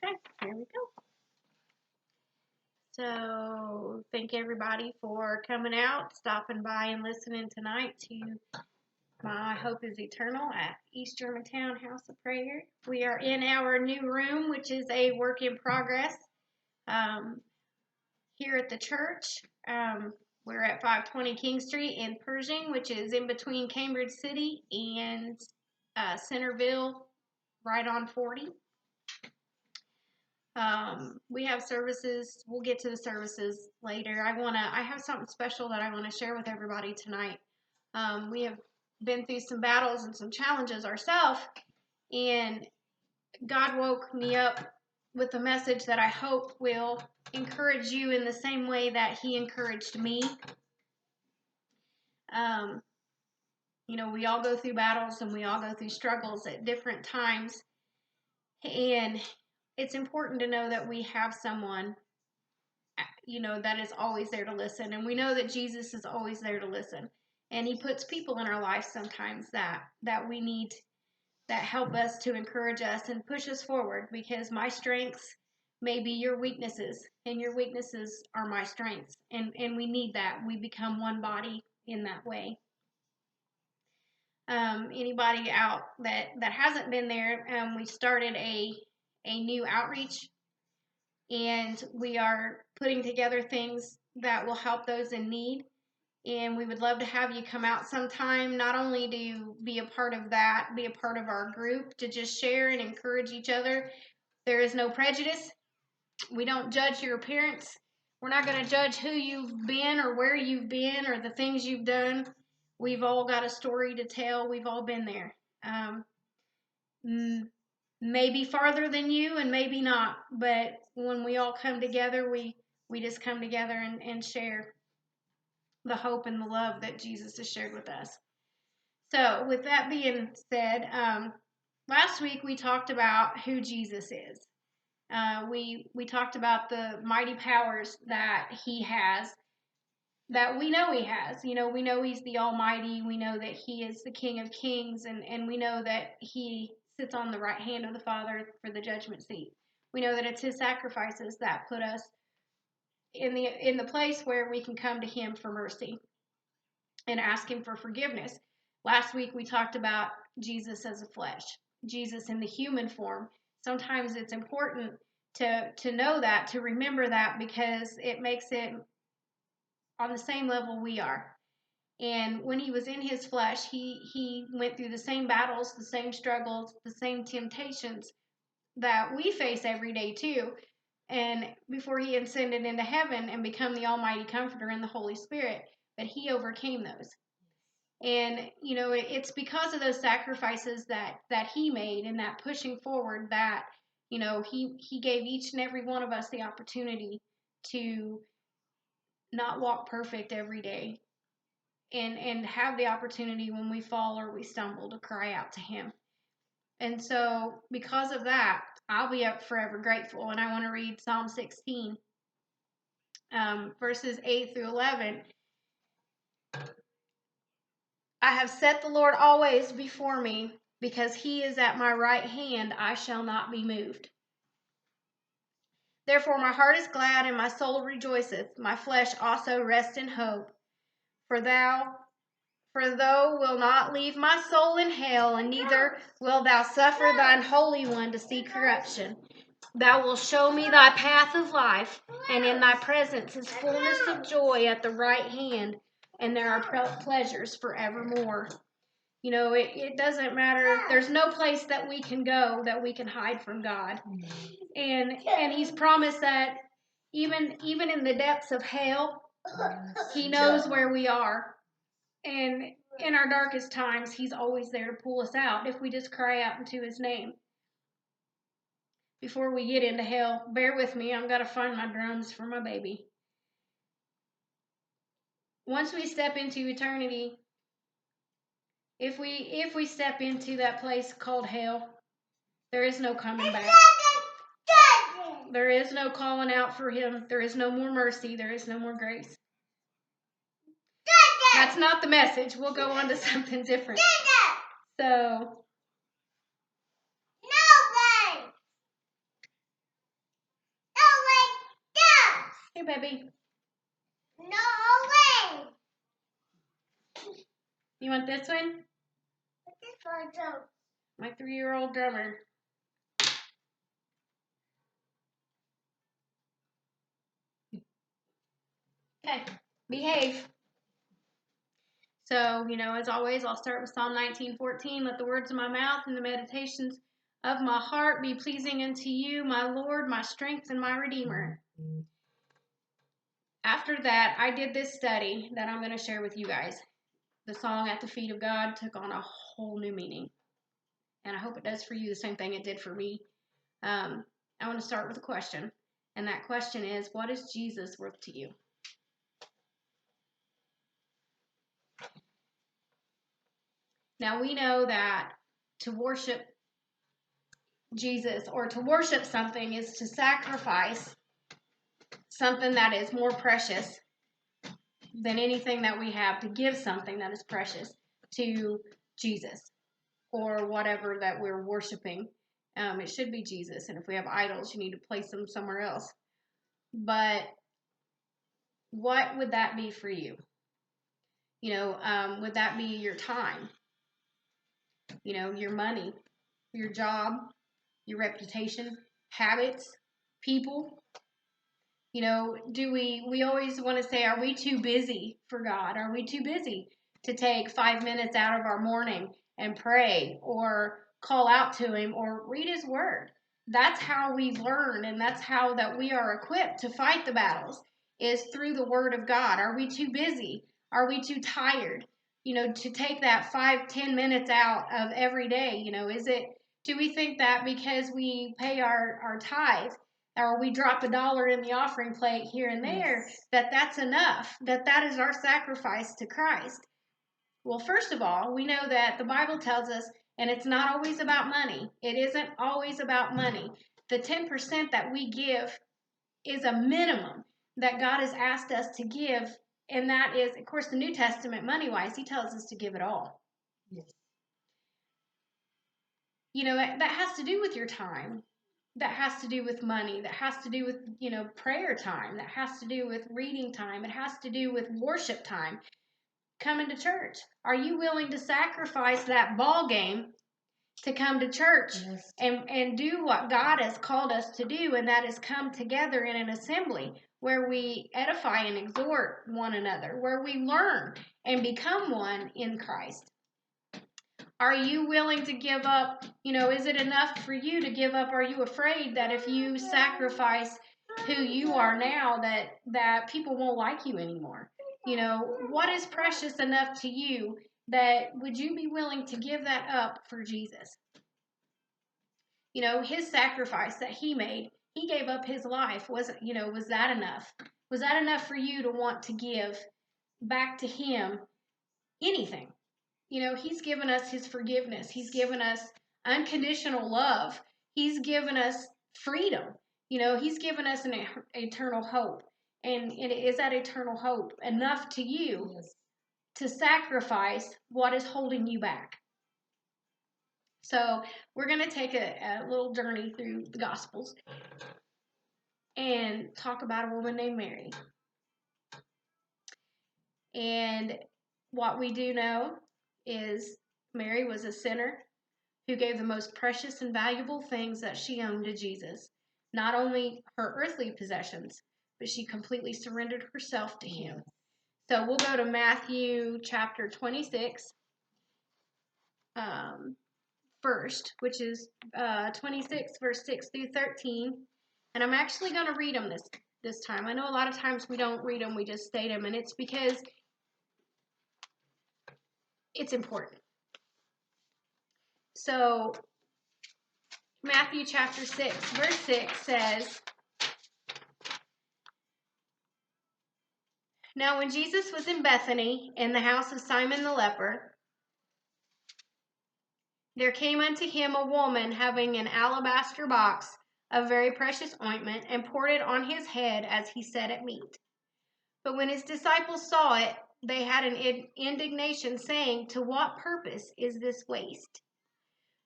Okay, here we go. So, thank everybody for coming out, stopping by, and listening tonight to My Hope is Eternal at East Germantown House of Prayer. We are in our new room, which is a work in progress um, here at the church. We're at 520 King Street in Pershing, which is in between Cambridge City and Centerville, right on 40. We have services. We'll get to the services later. I have something special that I want to share with everybody tonight. We have been through some battles and some challenges ourselves, and God woke me up with a message that I hope will encourage you in the same way that He encouraged me. Um, we all go through battles and we all go through struggles at different times, and it's important to know that we have someone that is always there to listen. And we know that Jesus is always there to listen. And He puts people in our life sometimes that we need, that help us, to encourage us and push us forward, because my strengths may be your weaknesses and your weaknesses are my strengths. And we need that. We become one body in that way. Anybody out that hasn't been there, we started a new outreach, and we are putting together things that will help those in need. And we would love to have you come out sometime, not only to be a part of that, be a part of our group, to just share and encourage each other. There is no prejudice. We don't judge your appearance. We're not going to judge who you've been or where you've been or the things you've done. We've all got a story to tell. We've all been there. Maybe farther than you and maybe not, but when we all come together, we just come together and share the hope and the love that Jesus has shared with us. So with that being said, last week we talked about who Jesus is. We talked about the mighty powers that He has, that we know He has. We know He's the Almighty. We know that He is the King of Kings, and we know that He sits on the right hand of the Father for the judgment seat. We know that it's His sacrifices that put us in the place where we can come to Him for mercy and ask Him for forgiveness. Last week we talked about Jesus as a flesh, Jesus in the human form. Sometimes it's important to know that, to remember that, because it makes it on the same level we are. And when He was in His flesh, he went through the same battles, the same struggles, the same temptations that we face every day too. And before He ascended into heaven and become the Almighty Comforter and the Holy Spirit, but He overcame those. And it's because of those sacrifices that He made, and that pushing forward, that he gave each and every one of us the opportunity to not walk perfect every day, and have the opportunity when we fall or we stumble to cry out to Him. And so because of that, I'll be forever grateful. And I want to read Psalm 16, verses 8 through 11. I have set the Lord always before me, because He is at my right hand, I shall not be moved. Therefore my heart is glad, and my soul rejoiceth. My flesh also rests in hope. For thou wilt not leave my soul in hell, and neither wilt thou suffer thine Holy One to see corruption. Thou wilt show me thy path of life, and in thy presence is fullness of joy at the right hand, and there are pleasures forevermore. It doesn't matter. There's no place that we can go that we can hide from God. And He's promised that even in the depths of hell, He knows where we are. And in our darkest times, He's always there to pull us out if we just cry out into His name. Before we get into hell, bear with me. I've got to find my drums for my baby. Once we step into eternity, if we step into that place called hell, there is no coming back. There is no calling out for Him. There is no more mercy. There is no more grace. That's not the message. We'll go on to something different. So, Here, baby. No way! You want this one? What's this for, Joe? My 3-year-old drummer. Okay, behave. So, as always, I'll start with Psalm 19:14. Let the words of my mouth and the meditations of my heart be pleasing unto you, my Lord, my strength and my Redeemer. After that, I did this study that I'm going to share with you guys. The song At the Feet of God took on a whole new meaning. And I hope it does for you the same thing it did for me. I want to start with a question. And that question is, what is Jesus worth to you? Now, we know that to worship Jesus or to worship something is to sacrifice something that is more precious than anything that we have, to give something that is precious to Jesus or whatever that we're worshiping. It should be Jesus. And if we have idols, you need to place them somewhere else. But what would that be for you? Would that be your time? Your money, your job, your reputation, habits, people? Do we always want to say, are we too busy for God? Are we too busy to take 5 minutes out of our morning and pray or call out to Him or read His Word? That's how we learn, and that's how that we are equipped to fight the battles, is through the Word of God. Are we too busy? Are we too tired? To take that 5-10 minutes out of every day. Do we think that because we pay our tithe, or we drop $1 in the offering plate here and there, that's enough, that is our sacrifice to Christ? Well, first of all, we know that the Bible tells us, and it's not always about money. It isn't always about money. The 10% that we give is a minimum that God has asked us to give, and that is, of course, the New Testament, money-wise, He tells us to give it all. Yes. That has to do with your time. That has to do with money. That has to do with, prayer time. That has to do with reading time. It has to do with worship time. Coming to church. Are you willing to sacrifice that ball game to come to church? Yes. and do what God has called us to do, and that is come together in an assembly where we edify and exhort one another, where we learn and become one in Christ? Are you willing to give up? Is it enough for you to give up? Are you afraid that if you sacrifice who you are now, that people won't like you anymore? What is precious enough to you that would you be willing to give that up for Jesus? His sacrifice that He made, He gave up His life. Was that enough? Was that enough for you to want to give back to Him anything? He's given us His forgiveness. He's given us unconditional love. He's given us freedom. He's given us an eternal hope. And is that eternal hope enough to you to sacrifice what is holding you back? So we're going to take a little journey through the Gospels and talk about a woman named Mary. And what we do know is Mary was a sinner who gave the most precious and valuable things that she owned to Jesus. Not only her earthly possessions, but she completely surrendered herself to Him. So we'll go to Matthew chapter 26 first, which is 26 verse 6 through 13. And I'm actually going to read them this time. I know a lot of times we don't read them, we just state them, and it's because it's important. So Matthew chapter 6 verse 6 says, "Now when Jesus was in Bethany, in the house of Simon the leper, there came unto him a woman having an alabaster box of very precious ointment, and poured it on his head as he sat at meat. But when his disciples saw it, they had an indignation, saying, To what purpose is this waste?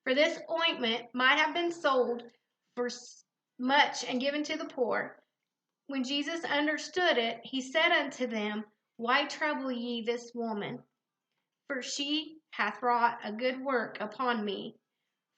For this ointment might have been sold for much and given to the poor. When Jesus understood it, he said unto them, Why trouble ye this woman? For she hath wrought a good work upon me.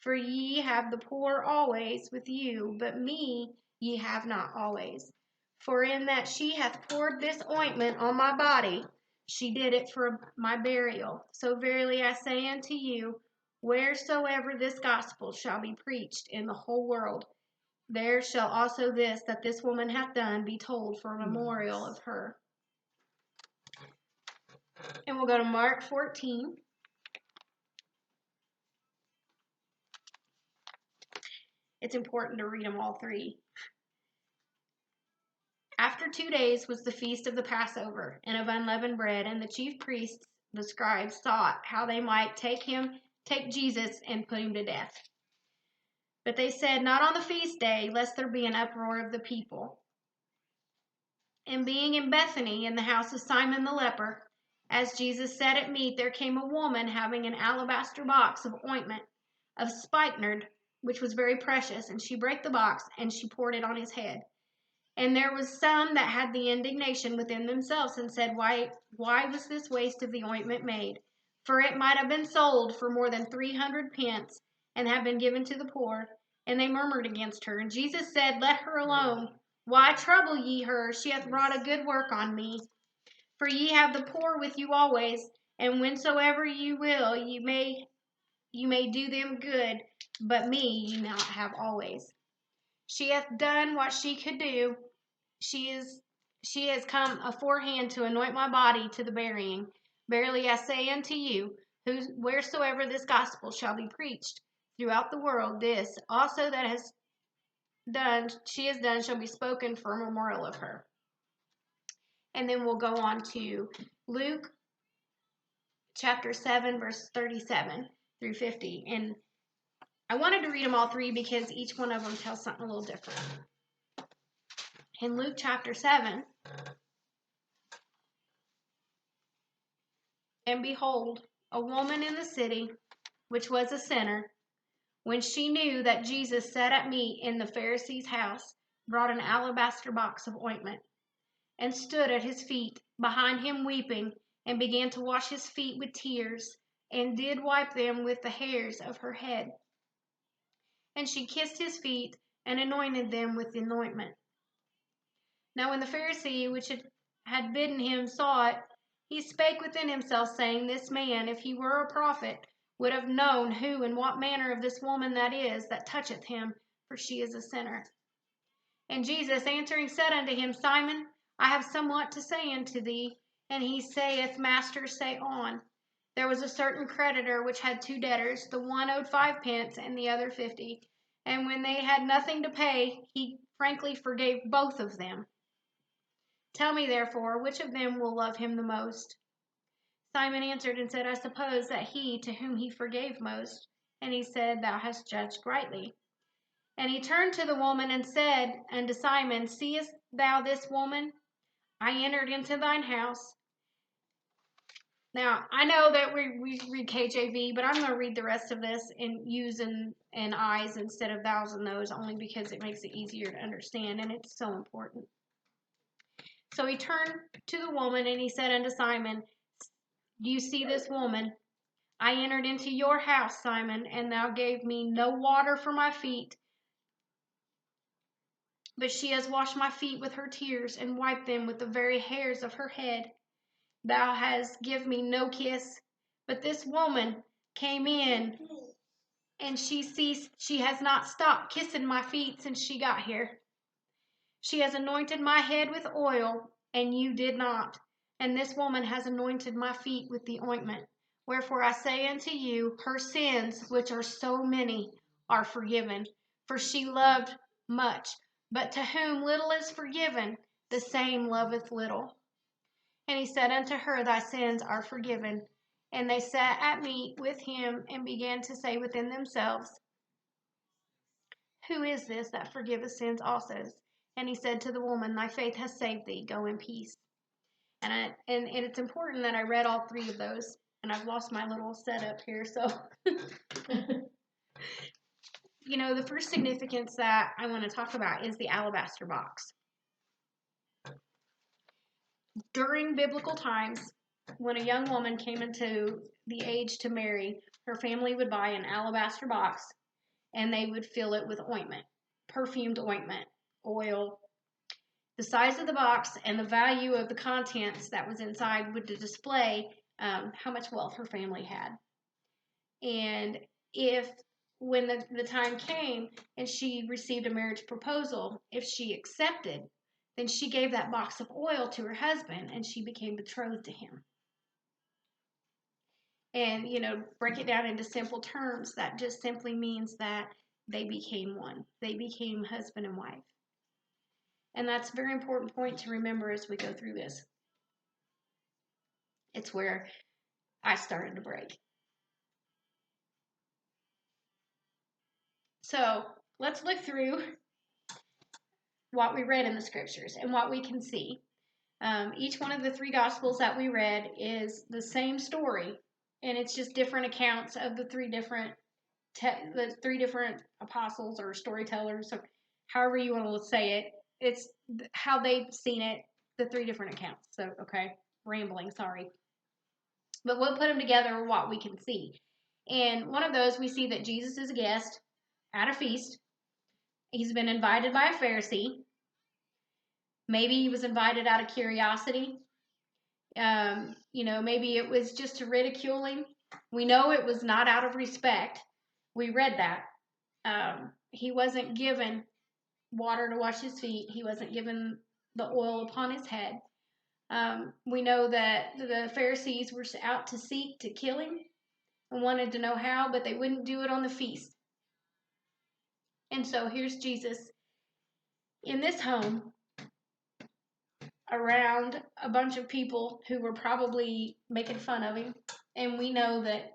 For ye have the poor always with you, but me ye have not always. For in that she hath poured this ointment on my body, she did it for my burial. So verily I say unto you, wheresoever this gospel shall be preached in the whole world, there shall also this that this woman hath done be told for a memorial of her. And we'll go to Mark 14. It's important to read them all three. After 2 days was the feast of the Passover and of unleavened bread, and the chief priests, the scribes, sought how they might take Jesus, and put him to death. But they said, Not on the feast day, lest there be an uproar of the people. And being in Bethany, in the house of Simon the leper, as Jesus sat at meat, there came a woman having an alabaster box of ointment of spikenard, which was very precious, and she brake the box, and she poured it on his head. And there was some that had the indignation within themselves, and said, Why was this waste of the ointment made? For it might have been sold for more than 300 pence, and have been given to the poor. And they murmured against her. And Jesus said, Let her alone. Why trouble ye her? She hath wrought a good work on me. For ye have the poor with you always, and whensoever you will, you may do them good, but me ye not have always. She hath done what she could do. She has come aforehand to anoint my body to the burying. Verily I say unto you, wheresoever this gospel shall be preached throughout the world, this also that she has done shall be spoken for a memorial of her. And then we'll go on to Luke chapter 7, verse 37 through 50. And I wanted to read them all three because each one of them tells something a little different. In Luke chapter 7, and behold, a woman in the city, which was a sinner, when she knew that Jesus sat at meat in the Pharisee's house, brought an alabaster box of ointment, and stood at his feet behind him weeping, and began to wash his feet with tears, and did wipe them with the hairs of her head. And she kissed his feet, and anointed them with the ointment. Now when the Pharisee which had bidden him saw it, he spake within himself, saying, This man, if he were a prophet, would have known who and what manner of this woman that is that toucheth him, for she is a sinner. And Jesus answering said unto him, Simon, I have somewhat to say unto thee. And he saith, Master, say on. There was a certain creditor which had 2 debtors. The one owed 5 pence, and the other 50. And when they had nothing to pay, he frankly forgave both of them. Tell me, therefore, which of them will love him the most? Simon answered and said, I suppose that he to whom he forgave most. And he said, Thou hast judged rightly. And he turned to the woman and said unto Simon, Seest thou this woman? I entered into thine house. Now, I know that we read KJV, but I'm going to read the rest of this and use an I's instead of thous and those, only because it makes it easier to understand, and it's so important. So he turned to the woman, and he said unto Simon, Do you see this woman? I entered into your house, Simon, and thou gave me no water for my feet, but she has washed my feet with her tears, and wiped them with the very hairs of her head. Thou hast given me no kiss, but this woman came in, and she has not stopped kissing my feet since she got here. She has anointed my head with oil, and you did not. And this woman has anointed my feet with the ointment. Wherefore I say unto you, her sins, which are so many, are forgiven. For she loved much. But to whom little is forgiven, the same loveth little. And he said unto her, Thy sins are forgiven. And they sat at meat with him, and began to say within themselves, Who is this that forgiveth sins also? And he said to the woman, Thy faith has saved thee. Go in peace. And it's important that I read all three of those. And I've lost my little setup here. So, the first significance that I want to talk about is the alabaster box. During biblical times, when a young woman came into the age to marry, her family would buy an alabaster box and they would fill it with ointment, perfumed ointment, oil. The size of the box and the value of the contents that was inside would display how much wealth her family had. And if, when the time came and she received a marriage proposal, if she accepted, then she gave that box of oil to her husband and she became betrothed to him. And, break it down into simple terms, that just simply means that they became one. They became husband and wife. And that's a very important point to remember as we go through this. It's where I started to break. So let's look through what we read in the scriptures and what we can see. Each one of the three gospels that we read is the same story, and it's just different accounts of the three different apostles or storytellers, or however you want to say it. It's how they've seen it, the three different accounts. So, okay, rambling, sorry. But we'll put them together what we can see. And one of those, we see that Jesus is a guest at a feast. He's been invited by a Pharisee. Maybe he was invited out of curiosity. Maybe it was just to ridicule him. We know it was not out of respect. We read that. He wasn't given water to wash his feet. He wasn't given the oil upon his head. We know that the Pharisees were out to seek to kill him and wanted to know how, but they wouldn't do it on the feast. And so here's Jesus in this home around a bunch of people who were probably making fun of him. And we know that,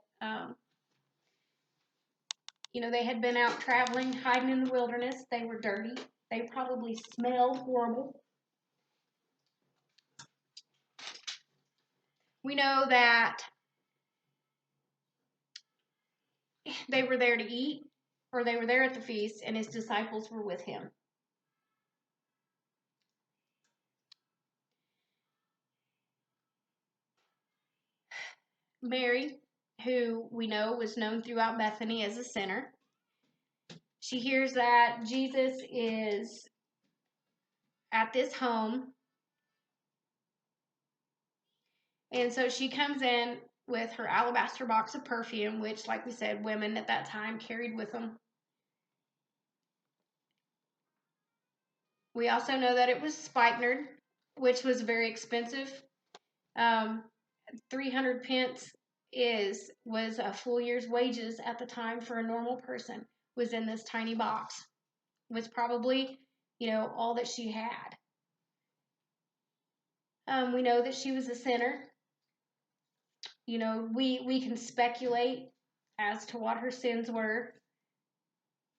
they had been out traveling, hiding in the wilderness. They were dirty. They probably smelled horrible. We know that they were there to eat, or they were there at the feast, and his disciples were with him. Mary, who we know was known throughout Bethany as a sinner, she hears that Jesus is at this home. And so she comes in with her alabaster box of perfume, which, like we said, women at that time carried with them. We also know that it was spikenard, which was very expensive. 300 pence was a full year's wages at the time for a normal person, was in this tiny box. Was probably, all that she had. We know that she was a sinner. We can speculate as to what her sins were.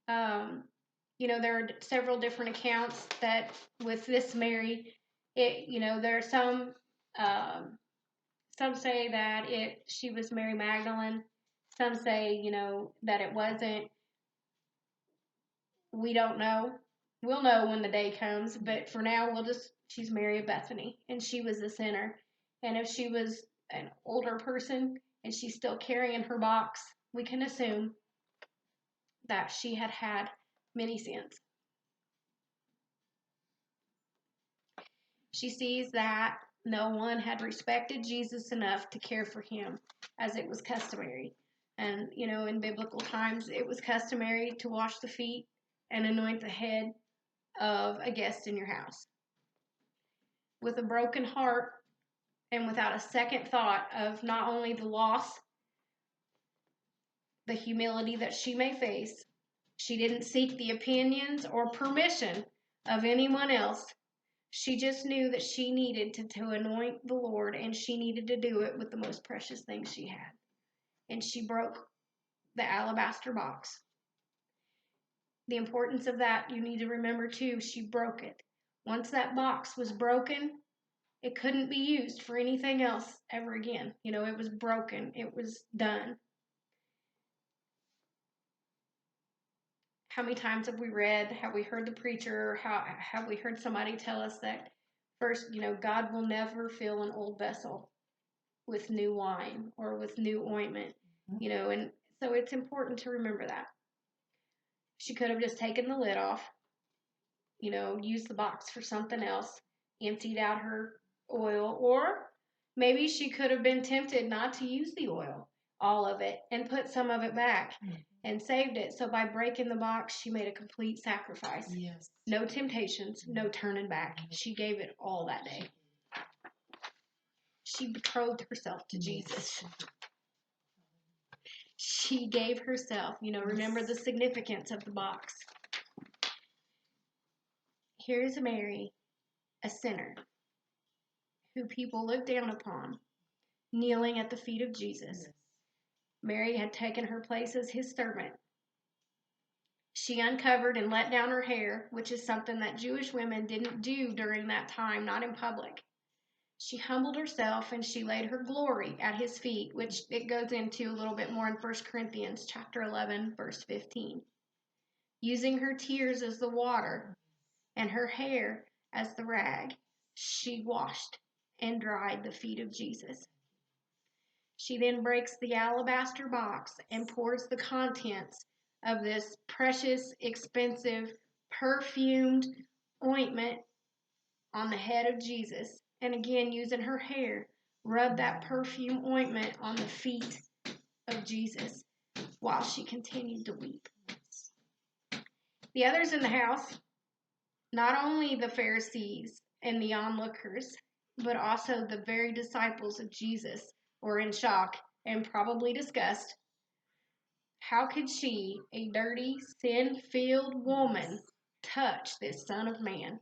There are several different accounts that with this Mary, there are some say that she was Mary Magdalene. Some say, that it wasn't. We don't know. We'll know when the day comes, but for now, she's Mary of Bethany, and she was a sinner. And if she was an older person and she's still carrying her box, we can assume that she had had many sins. She sees that no one had respected Jesus enough to care for him as it was customary. And, in biblical times, it was customary to wash the feet and anoint the head of a guest in your house. With a broken heart and without a second thought of not only the loss, the humility that she may face, she didn't seek the opinions or permission of anyone else. She just knew that she needed to anoint the Lord, and she needed to do it with the most precious things she had. And she broke the alabaster box. The importance of that, you need to remember too, she broke it. Once that box was broken, it couldn't be used for anything else ever again. It was broken. It was done. How many times have we read, have we heard the preacher, have we heard somebody tell us that First, God will never fill an old vessel with new wine or with new ointment, and so it's important to remember that. She could have just taken the lid off, used the box for something else, emptied out her oil, or maybe she could have been tempted not to use the oil, all of it, and put some of it back and saved it. So by breaking the box, she made a complete sacrifice. Yes. No temptations, no turning back. She gave it all that day. She betrothed herself to Jesus. She gave herself, remember the significance of the box. Here's Mary, a sinner, who people look down upon, kneeling at the feet of Jesus. Mary had taken her place as his servant. She uncovered and let down her hair, which is something that Jewish women didn't do during that time, not in public. She humbled herself and she laid her glory at his feet, which it goes into a little bit more in 1 Corinthians chapter 11, verse 15. Using her tears as the water and her hair as the rag, she washed and dried the feet of Jesus. She then breaks the alabaster box and pours the contents of this precious, expensive, perfumed ointment on the head of Jesus. And again, using her hair, rub that perfume ointment on the feet of Jesus while she continued to weep. The others in the house, not only the Pharisees and the onlookers, but also the very disciples of Jesus, were in shock and probably disgust. How could she, a dirty, sin-filled woman, touch this Son of Man?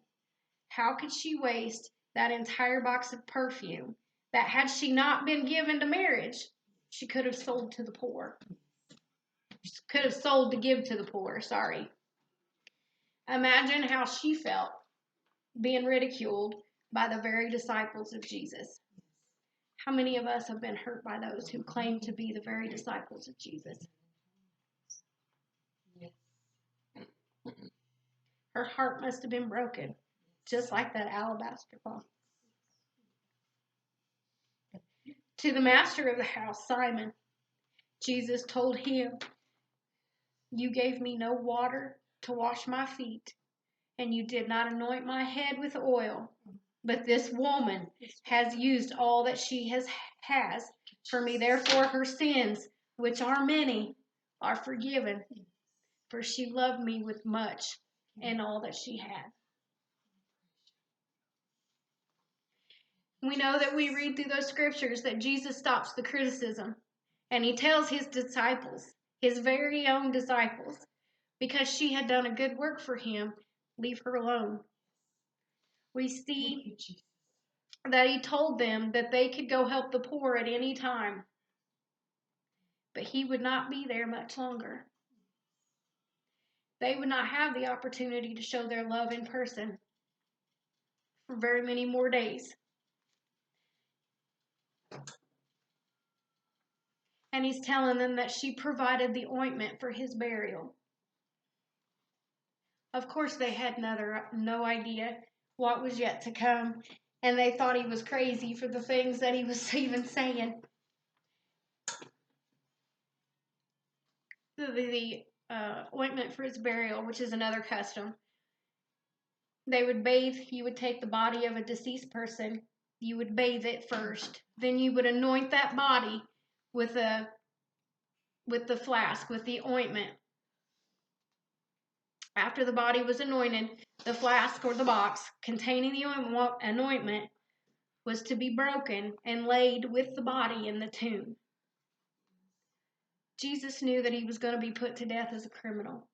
How could she waste that entire box of perfume that, had she not been given to marriage, she could have sold to the poor? She could have sold to give to the poor, sorry. Imagine how she felt being ridiculed by the very disciples of Jesus. How many of us have been hurt by those who claim to be the very disciples of Jesus? Her heart must have been broken, just like that alabaster box. To the master of the house, Simon, Jesus told him, "You gave me no water to wash my feet, and you did not anoint my head with oil. But this woman has used all that she has for me. Therefore her sins, which are many, are forgiven. For she loved me with much and all that she had." We know that we read through those scriptures that Jesus stops the criticism, and he tells his disciples, his very own disciples, because she had done a good work for him, leave her alone. We see that he told them that they could go help the poor at any time, but he would not be there much longer. They would not have the opportunity to show their love in person for very many more days. And he's telling them that she provided the ointment for his burial. Of course, they had no idea what was yet to come, and they thought he was crazy for the things that he was even saying. The ointment for his burial, which is another custom. They would bathe, you would take the body of a deceased person, you would bathe it first. Then you would anoint that body with the flask, with the ointment. After the body was anointed, the flask or the box containing the anointment was to be broken and laid with the body in the tomb. Jesus knew that he was going to be put to death as a criminal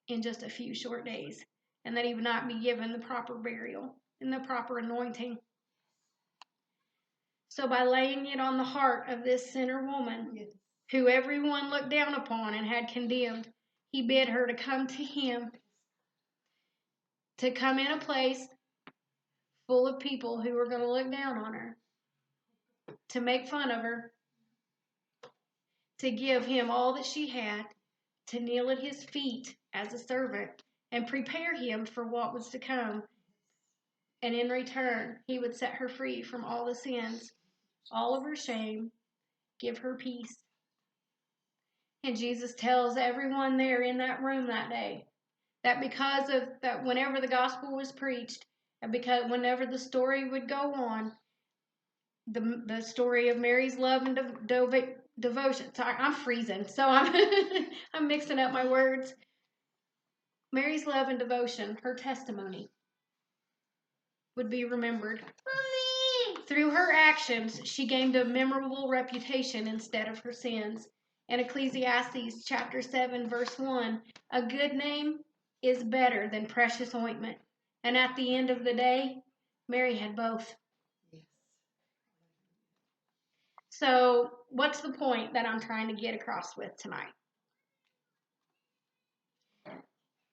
in just a few short days, and that he would not be given the proper burial and the proper anointing. So by laying it on the heart of this sinner woman, who everyone looked down upon and had condemned, he bid her to come to him, to come in a place full of people who were going to look down on her, to make fun of her, to give him all that she had, to kneel at his feet as a servant, and prepare him for what was to come. And in return, he would set her free from all the sins, all of her shame, give her peace. And Jesus tells everyone there in that room that day that because of that, whenever the gospel was preached, and because whenever the story would go on, the story of Mary's love and devotion. Sorry, I'm freezing, so I'm I'm mixing up my words. Mary's love and devotion, her testimony, would be remembered. Mommy! Through her actions, she gained a memorable reputation instead of her sins. In Ecclesiastes chapter 7, verse 1, a good name is better than precious ointment. And at the end of the day, Mary had both. So, what's the point that I'm trying to get across with tonight?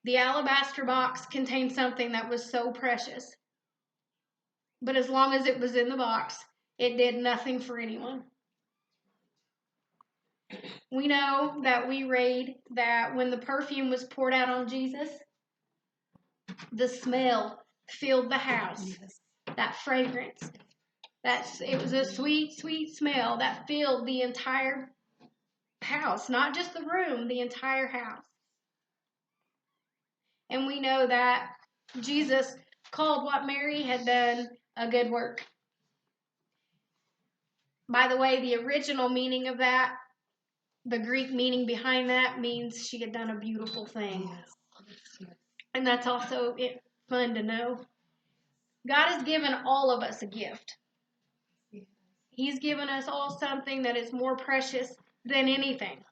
The alabaster box contained something that was so precious. But as long as it was in the box, it did nothing for anyone. We know that we read that when the perfume was poured out on Jesus, the smell filled the house. Yes. That fragrance. It was a sweet, sweet smell that filled the entire house, not just the room, the entire house. And we know that Jesus called what Mary had done a good work. By the way, the original meaning of that, the Greek meaning behind that, means she had done a beautiful thing. Yes. And that's also fun to know. God has given all of us a gift. He's given us all something that is more precious than anything.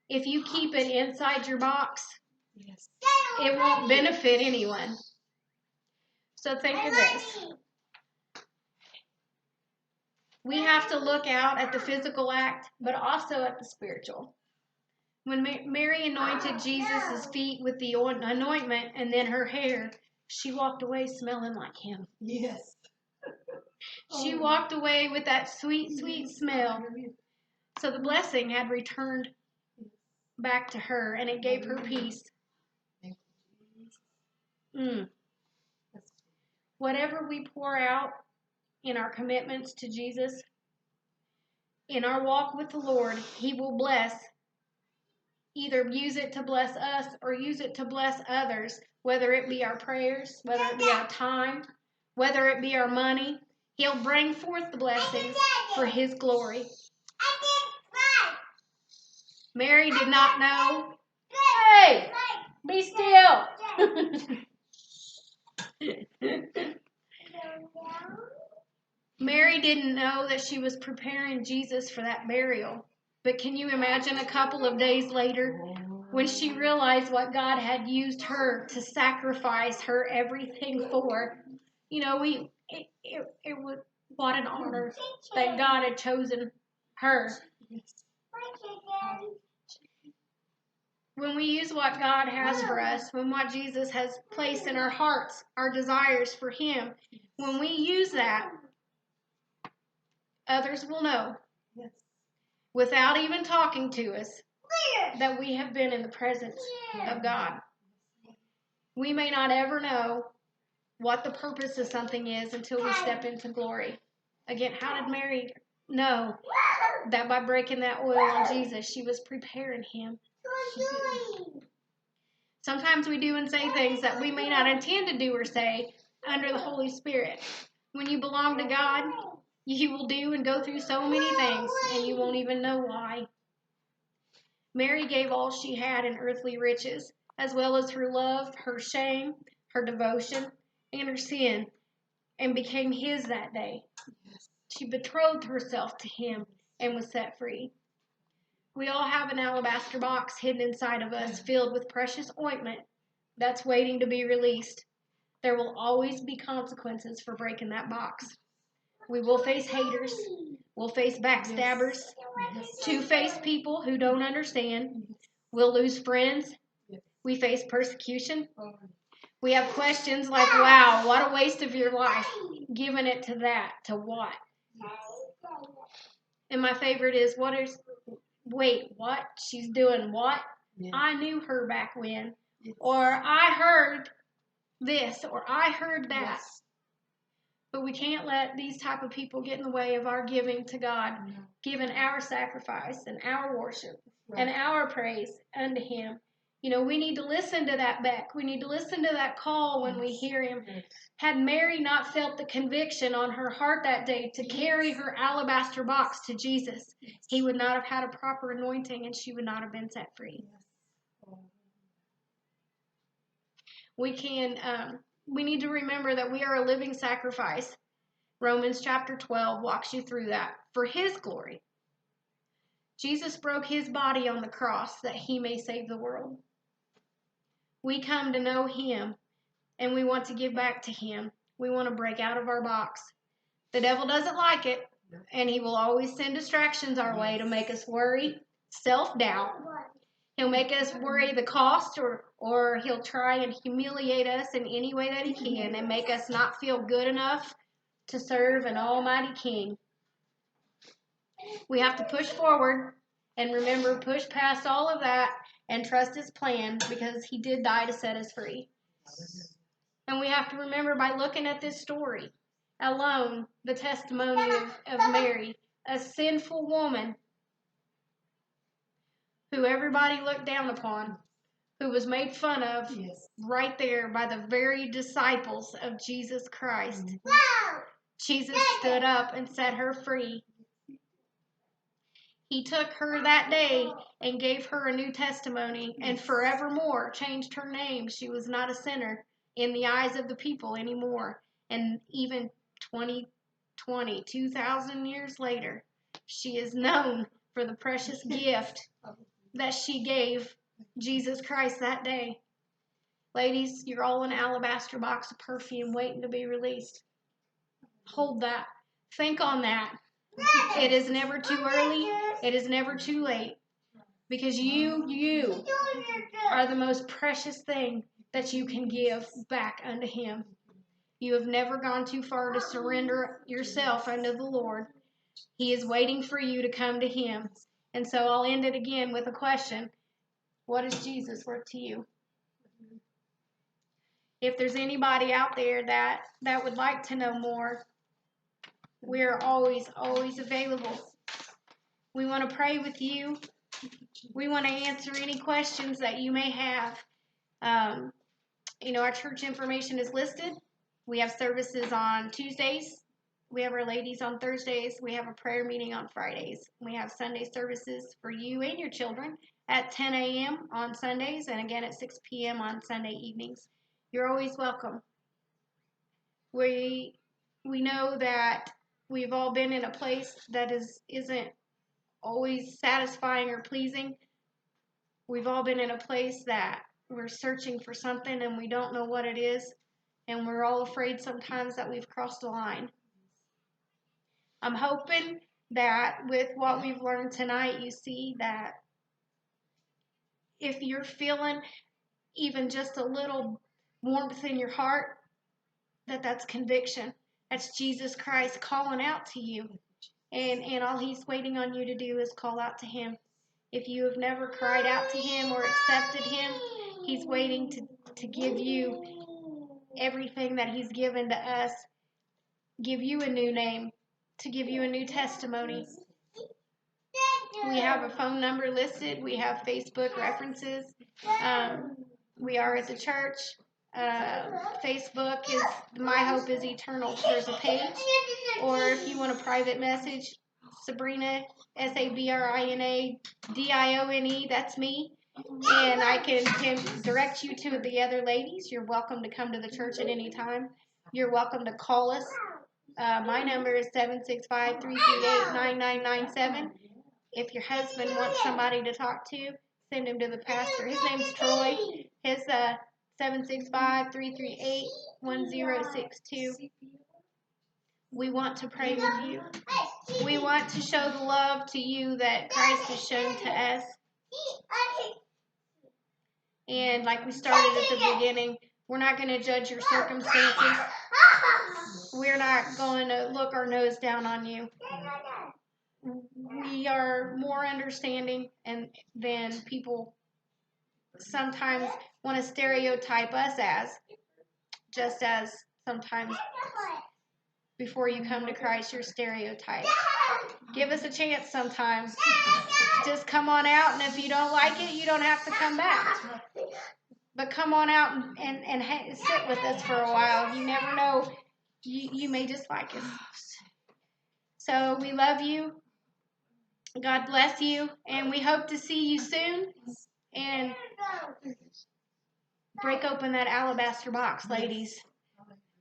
If you keep it inside your box, yes, it won't benefit anyone. So think of this. We have to look out at the physical act, but also at the spiritual. When Mary anointed Jesus' feet with the anointment and then her hair, she walked away smelling like him. Yes. She walked away with that sweet, sweet smell. So the blessing had returned back to her, and it gave her peace. Whatever we pour out in our commitments to Jesus, in our walk with the Lord, He will bless. Either use it to bless us or use it to bless others, whether it be our prayers, whether it be our time, whether it be our money. He'll bring forth the blessings for His glory. Mary did not know. Hey, be still. Mary didn't know that she was preparing Jesus for that burial. But can you imagine a couple of days later when she realized what God had used her to sacrifice her everything for? You know, it was, what an honor that God had chosen her. When we use what God has for us, when what Jesus has placed in our hearts, our desires for Him, when we use that, others will know, yes, without even talking to us, that we have been in the presence of God. We may not ever know what the purpose of something is until we step into glory. Again, how did Mary know that by breaking that oil on Jesus, she was preparing Him? Sometimes we do and say things that we may not intend to do or say under the Holy Spirit. When you belong to God, you will do and go through so many things, and you won't even know why. Mary gave all she had in earthly riches, as well as her love, her shame, her devotion, and her sin, and became His that day. She betrothed herself to Him and was set free. We all have an alabaster box hidden inside of us filled with precious ointment that's waiting to be released. There will always be consequences for breaking that box. We will face haters. We'll face backstabbers, two-faced people who don't understand. We'll lose friends. We face persecution. We have questions like, wow, what a waste of your life. Giving it to that. To what? And my favorite is, wait, what? She's doing what? Yeah. I knew her back when. Yes. Or I heard this or I heard that. Yes. But we can't let these type of people get in the way of our giving to God, giving our sacrifice and our worship and our praise unto Him. You know, we need to listen to that beck. We need to listen to that call when we hear Him. Had Mary not felt the conviction on her heart that day to carry her alabaster box to Jesus, He would not have had a proper anointing and she would not have been set free. We need to remember that we are a living sacrifice. Romans chapter 12 walks you through that for His glory. Jesus broke His body on the cross that He may save the world. We come to know Him and we want to give back to Him. We want to break out of our box. The devil doesn't like it, and he will always send distractions our way to make us worry, self-doubt. He'll make us worry the cost, or he'll try and humiliate us in any way that he can and make us not feel good enough to serve an almighty King. We have to push forward and remember, push past all of that and trust His plan because He did die to set us free. And we have to remember by looking at this story alone, the testimony of Mary, a sinful woman who everybody looked down upon, who was made fun of right there by the very disciples of Jesus Christ. Jesus stood up and set her free. He took her that day and gave her a new testimony and forevermore changed her name. She was not a sinner in the eyes of the people anymore. And even 2,000 years later, she is known for the precious gift that she gave Jesus Christ that day. Ladies, you're all an alabaster box of perfume waiting to be released. Hold that. Think on that. It is never too early. It is never too late. Because you are the most precious thing that you can give back unto Him. You have never gone too far to surrender yourself unto the Lord. He is waiting for you to come to Him. And so I'll end it again with a question. What is Jesus worth to you? If there's anybody out there that would like to know more, we're always available. We want to pray with you. We want to answer any questions that you may have. Our church information is listed. We have services on Tuesdays. We have our ladies on Thursdays. We have a prayer meeting on Fridays. We have Sunday services for you and your children at 10 a.m. on Sundays and again at 6 p.m. on Sunday evenings. You're always welcome. We know that we've all been in a place that isn't always satisfying or pleasing. We've all been in a place that we're searching for something and we don't know what it is, and we're all afraid sometimes that we've crossed the line. I'm hoping that with what we've learned tonight, you see that if you're feeling even just a little warmth in your heart, that's conviction. That's Jesus Christ calling out to you. And all He's waiting on you to do is call out to Him. If you have never cried out to Him or accepted Him, He's waiting to give you everything that He's given to us, give you a new name, to give you a new testimony. We have a phone number listed. We have Facebook references. We are at the church. Facebook is My Hope is Eternal. There's a page. Or if you want a private message, Sabrina, Sabrina Dione, that's me. And I can direct you to the other ladies. You're welcome to come to the church at any time. You're welcome to call us. My number is 765-338-9997. If your husband wants somebody to talk to, send him to the pastor. His name's Troy. His 765-338-1062. We want to pray with you. We want to show the love to you that Christ has shown to us. And like we started at the beginning, we're not going to judge your circumstances. We're not going to look our nose down on you. We are more understanding than people sometimes want to stereotype us as. just as sometimes before you come to Christ, you're stereotyped. Give us a chance sometimes. Just come on out, and if you don't like it, you don't have to come back. But come on out and sit with us for a while. You never know. You may just like us. So we love you. God bless you. And we hope to see you soon. And break open that alabaster box, ladies.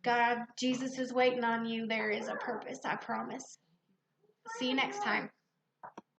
God, Jesus is waiting on you. There is a purpose, I promise. See you next time.